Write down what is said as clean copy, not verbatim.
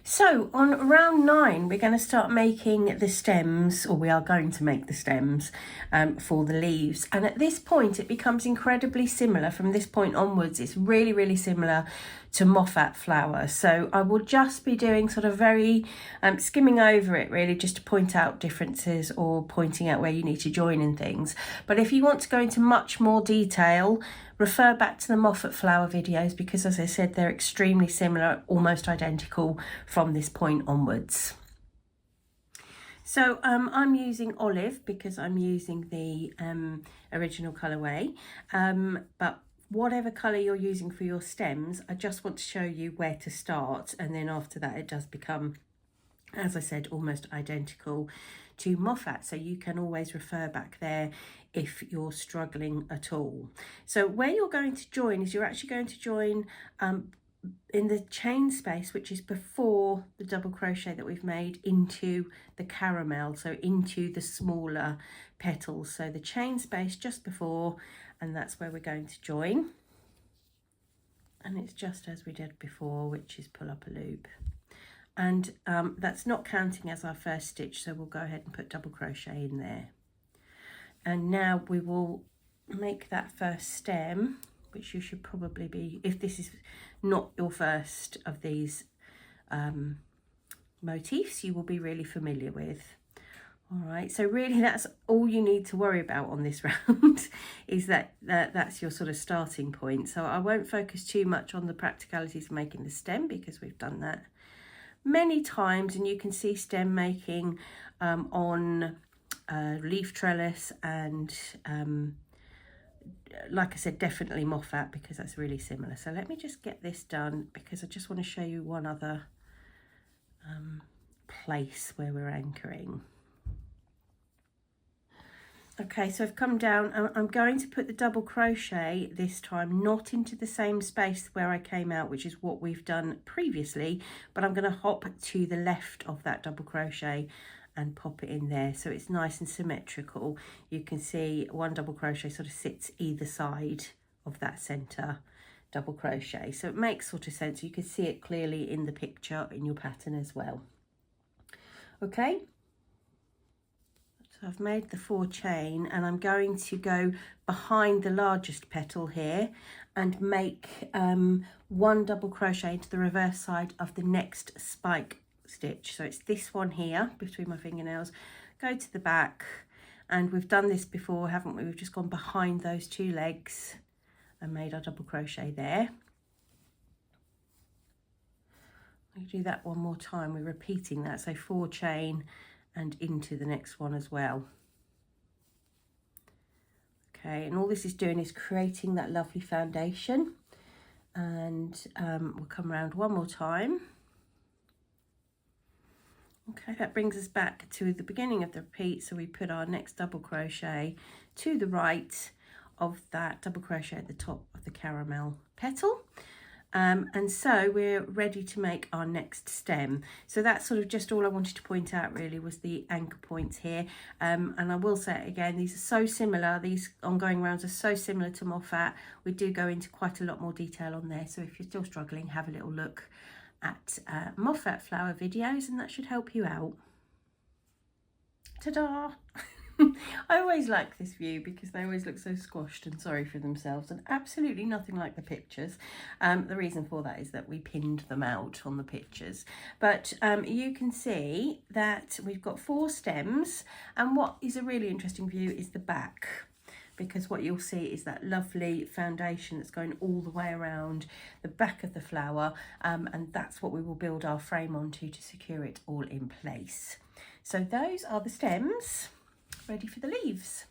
So on round 9, we're going to start making the stems, or we are going to make the stems for the leaves. And at this point, it becomes incredibly similar. From this point onwards, it's really, really similar to Moffatt Flower. So I will just be doing sort of very skimming over it really, just to point out differences or pointing out where you need to join and things. But if you want to go into much more detail, refer back to the Moffatt Flower videos, because as I said, they're extremely similar, almost identical from this point onwards. So I'm using olive because I'm using the original colourway, but whatever colour you're using for your stems, I just want to show you where to start, and then after that it does become, as I said, almost identical to Moffatt, so you can always refer back there if you're struggling at all. So where you're going to join is you're actually going to join in the chain space, which is before the double crochet that we've made, into the caramel, so into the smaller petals. So the chain space just before, and that's where we're going to join. And it's just as we did before, which is pull up a loop. And that's not counting as our first stitch, so we'll go ahead and put double crochet in there. And now we will make that first stem, which you should probably be, if this is not your first of these motifs, you will be really familiar with. All right, so really that's all you need to worry about on this round is that's your sort of starting point. So I won't focus too much on the practicalities of making the stem, because we've done that many times, and you can see stem making on leaf trellis, and like I said, definitely Moffatt, because that's really similar. So let me just get this done, because I just want to show you one other place where we're anchoring. Okay, so I've come down and I'm going to put the double crochet this time, not into the same space where I came out, which is what we've done previously, but I'm going to hop to the left of that double crochet and pop it in there, so it's nice and symmetrical. You can see one double crochet sort of sits either side of that center double crochet, so it makes sort of sense. You can see it clearly in the picture in your pattern as well. Okay, so I've made the 4 chain, and I'm going to go behind the largest petal here and make 1 double crochet into the reverse side of the next spike stitch. So it's this one here between my fingernails. Go to the back, and we've done this before, haven't we? We've just gone behind those 2 legs and made our double crochet there. We do that one more time, we're repeating that, so 4 chain and into the next one as well. Okay, and all this is doing is creating that lovely foundation, and we'll come around one more time. Okay, that brings us back to the beginning of the repeat, so we put our next double crochet to the right of that double crochet at the top of the caramel petal. And so we're ready to make our next stem. So that's sort of just all I wanted to point out really, was the anchor points here. And I will say it again, these are so similar, these ongoing rounds are so similar to Moffatt. We do go into quite a lot more detail on there, so if you're still struggling, have a little look at Moffatt Flower videos, and that should help you out. Ta-da! I always like this view because they always look so squashed and sorry for themselves, and absolutely nothing like the pictures. The reason for that is that we pinned them out on the pictures, but you can see that we've got 4 stems, and what is a really interesting view is the back, because what you'll see is that lovely foundation that's going all the way around the back of the flower, and that's what we will build our frame onto to secure it all in place. So those are the stems ready for the leaves.